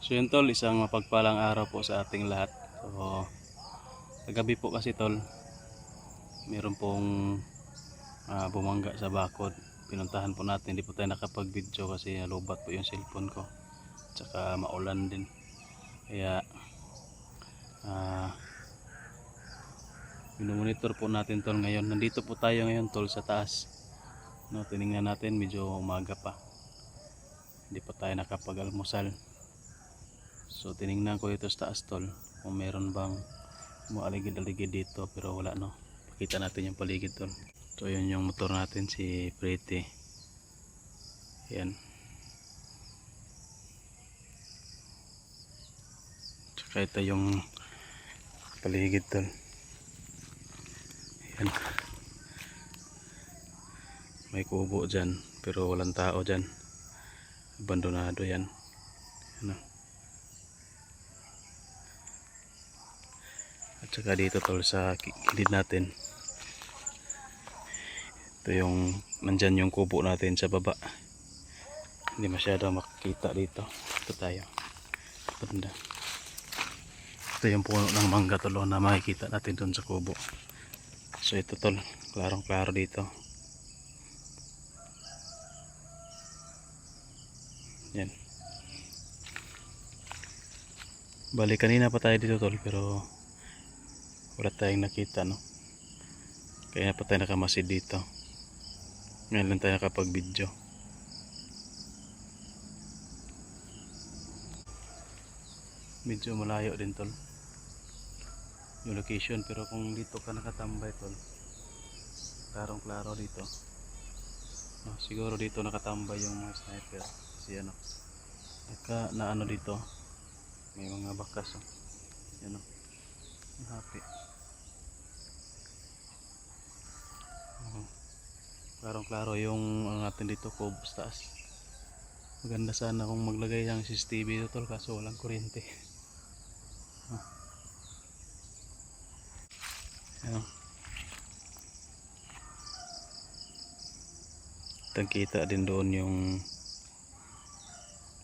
So yun tol, isang mapagpalang araw po sa ating lahat. So kagabi po kasi tol, meron pong bumangga sa bakod. Pinuntahan po natin, hindi po tayo nakapag video kasi nalubat po yung cellphone ko. Tsaka maulan din. Kaya minomonitor po natin tol ngayon. Nandito po tayo ngayon tol sa taas. No, tiningnan natin, medyo umaga pa. Hindi pa tayo nakapag-almusal. So tiningnan ko dito sa taas tol, kung meron bang maaligid-aligid dito, pero wala no. Pakita natin yung paligid tol. So yun yung motor natin, si Pretty. Yan. Tsaka ito yung paligid tol. Yan. May kubo dyan, pero walang tao dyan. Abandonado yan. Ano. At saka dito tol sa kilid natin, ito yung nandyan yung kubo natin sa baba. Hindi masyado makikita dito. Ito tayo banda. Ito yung puno ng mangga tol na makikita natin dun sa kubo. So ito tol, klarong klaro dito. Yan. Bali kanina pa tayo dito tol, pero wala tayong nakita no. Kaya pa tayo nakamasid dito. Ngayon lang tayo nakapag video. Medyo malayo din tol yung location, pero kung dito ka nakatambay tol, klarong klaro dito. Siguro dito nakatambay yung mga sniper kasi ano, na ano dito may mga bakas yan o, happy. Klarong klaro yung ano natin dito, kubo sa taas. Maganda sana kung maglagay ng CCTV dito tol, kaso walang kuryente. Yan o, kita din doon yung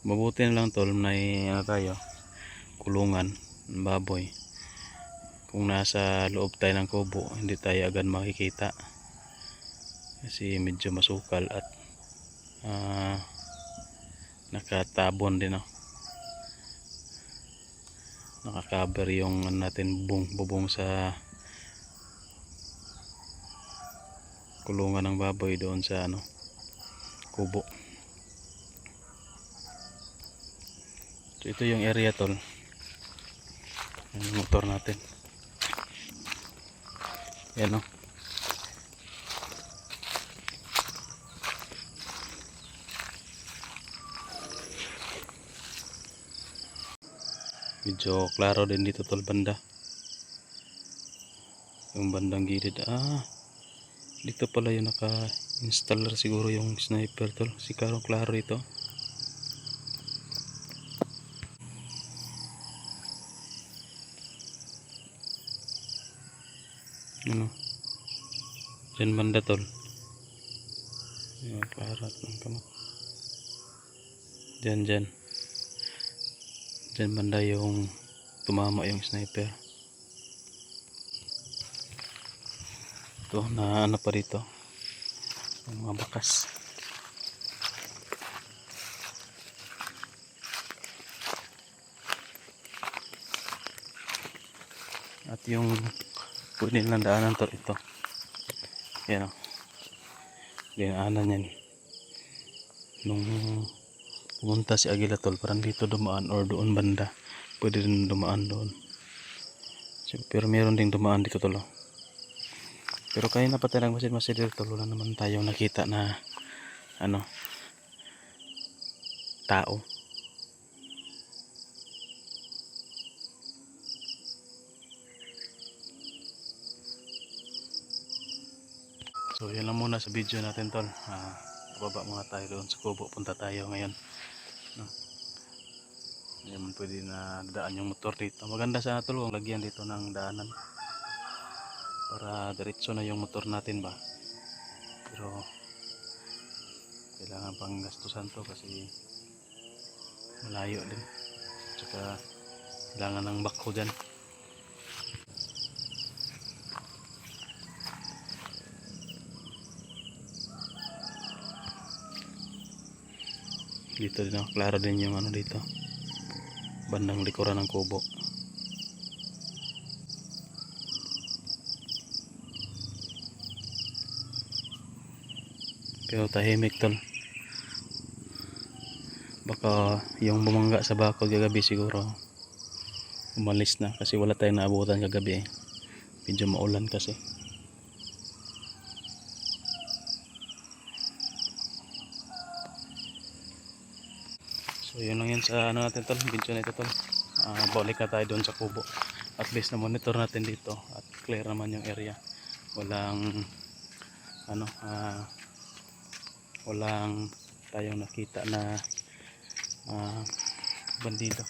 mabuti na lang tol, may ano tayo, kulungan ng baboy. Kung nasa loob tayo ng kubo, hindi tayo agad makikita kasi medyo masukal at nakatabon din nakacover yung natin bubong sa kulungan ng baboy doon sa kubo. So ito yung area tol, yung motor natin. Yan o, medyo klaro din dito tol banda, yung bandang gilid. Dito pala yung naka-installer siguro yung sniper tol, si karong klaro ito. Ano, dyan banda tol, yung klaro ng kamot. Dyan banda yung tumama yung sniper. Ito na ano pa dito, yung mga bakas. At yung pwede nilang daanan to, ito yan o, dinaanan yan nung pumunta si Agila tol, parang dito dumaan or doon banda, pwede rin dumaan doon. So, pero meron ding dumaan dito tol. Pero kaya na pa tayo nagmasid-masid dito, wala naman tayong nakita na tao. So yan lang muna sa video natin tol. Baba muna tayo doon sa kubo, punta tayo ngayon no? Yan, pwede na daan yung motor dito. Maganda sana tol kung lagyan dito ng daanan para diretso na yung motor natin ba, pero kailangan pang gastusan to kasi malayo din. kailangan ng bakho dyan. Dito din ako, klaro din yung ano dito, bandang likuran ng kubo. Pero tahimik tol. Baka yung bumangga sa bakod kagabi siguro umalis na kasi wala tayong naabutan kagabi eh. Medyo maulan kasi. So yun lang yun sa ano natin tol, video na ito tol. Balik na tayo doon sa kubo. At least na monitor natin dito at clear naman yung area. Walang ano, walang tayong nakita na bandido.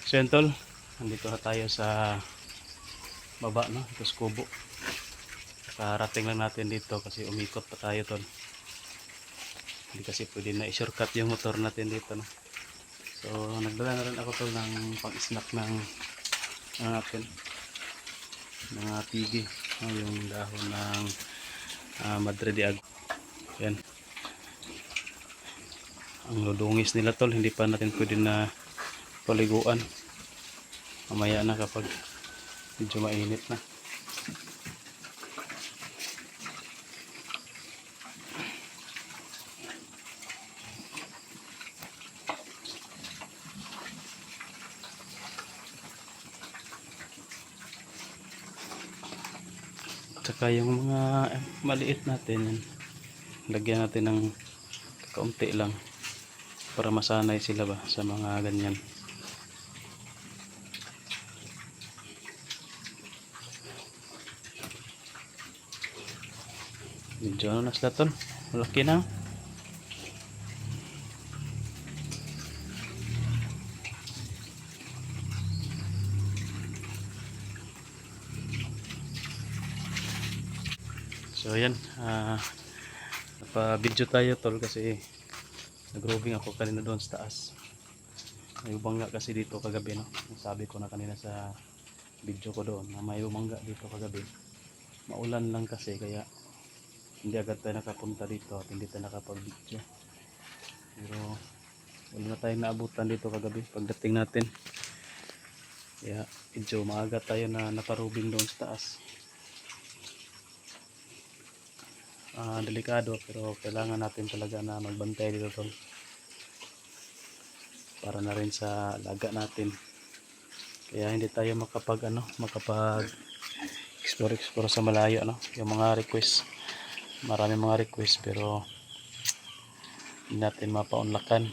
So yun tol, nandito na tayo sa baba no, ito sa kubo. Karating lang natin dito kasi umikot pa tayo tol. Hindi kasi pwede na i-shortcut yung motor natin dito no. So nagdala na rin ako tol ng pang-snack ng natin, mga pigi, yung dahon ng Madre de Agua. Yan. Ang ludungis nila tol, hindi pa natin pwede na paliguan. Mamaya na kapag medyo mainit na. Tsaka yung mga maliit natin, yan, lagyan natin ng kaunti lang para masanay sila ba sa mga ganyan. Medyo ano na sila tol, malaki na. So yan, napa-video tayo tol kasi nag-roving ako kanina doon sa taas. May bumangga kasi dito kagabi no. Sabi ko na kanina sa video ko doon na may bumangga dito kagabi. Maulan lang kasi kaya hindi agad tayo nakapunta dito at hindi tayo nakapag-video. Pero wala na tayong naabutan dito kagabi pagdating natin. Kaya medyo maaga tayo na naparubing doon sa taas. Delikado pero kailangan natin talaga na magbantay dito tol, para na rin sa laga natin. Kaya hindi tayo makapag explore sa malayo no. Yung mga request, marami mga request pero hindi natin mapaunlakan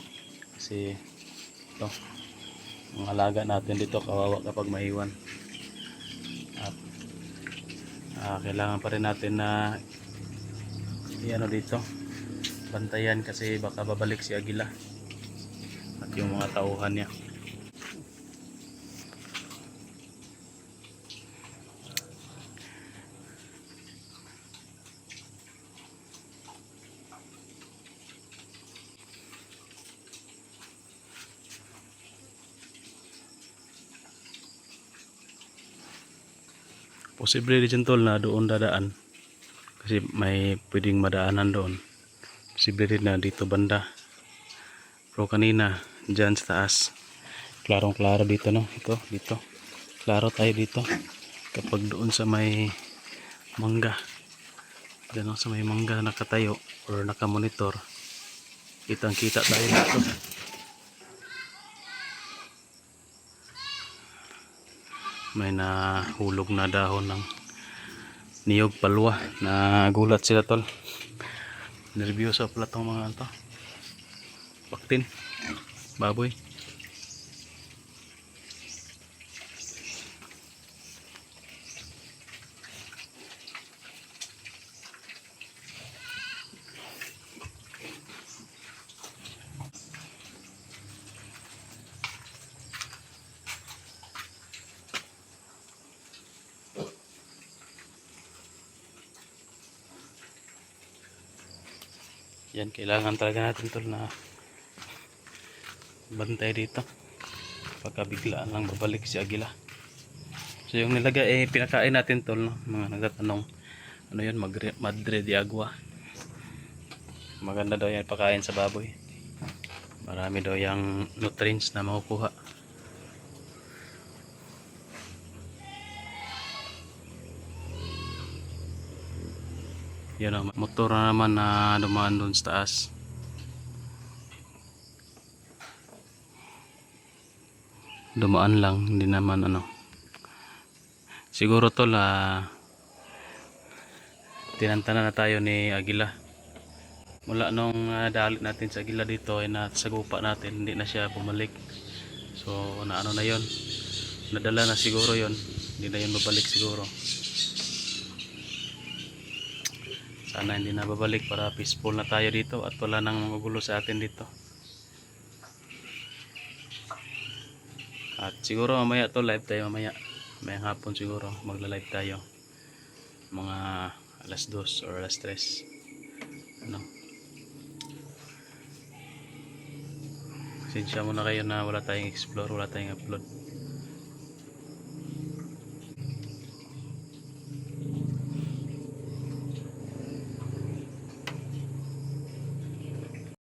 kasi ito, mga laga natin dito kawawa kapag maiwan. At kailangan pa rin natin na dito bantayan kasi baka babalik si Agila at yung mga tauhan niya. Posible din tol na doon dadaan kasi may pwedeng madaanan doon. Posible rin na dito banda. Pero kanina dyan sa taas klarong klaro dito no. Ito dito klaro tayo dito. Kapag doon sa may mangga, dyan sa may mangga nakatayo or nakamonitor, kitang kita tayo dito. May nahulog na dahon ng niyog palwa. Nagulat sila tol. Nervyoso pala tong mga to. Baktin, baboy. Yan, kailangan talaga natin tol na bantay dito. Pagka biglaan lang babalik si Agila. So yung nilagay pinakain natin tol, no? Mga nagtatanong ano yun, Madre de Agua. Maganda daw yan pakain sa baboy. Marami daw yung nutrients na makukuha. Yun o, motor na naman na dumaan doon sa taas. Dumaan lang, hindi naman ano. Siguro tol tinantana na tayo ni Agila. Mula nung dalit natin sa Agila dito ay nasagupa natin, hindi na siya bumalik. So naano na yon, nadala na siguro yon, hindi na yun babalik siguro. Sana hindi na babalik para peaceful na tayo dito at wala nang magugulo sa atin dito. At siguro mamaya to live tayo, mamaya mayang hapon siguro magla-live tayo mga alas 2 or alas 3 ano. Sinsya muna kayo na wala tayong explore, wala tayong upload.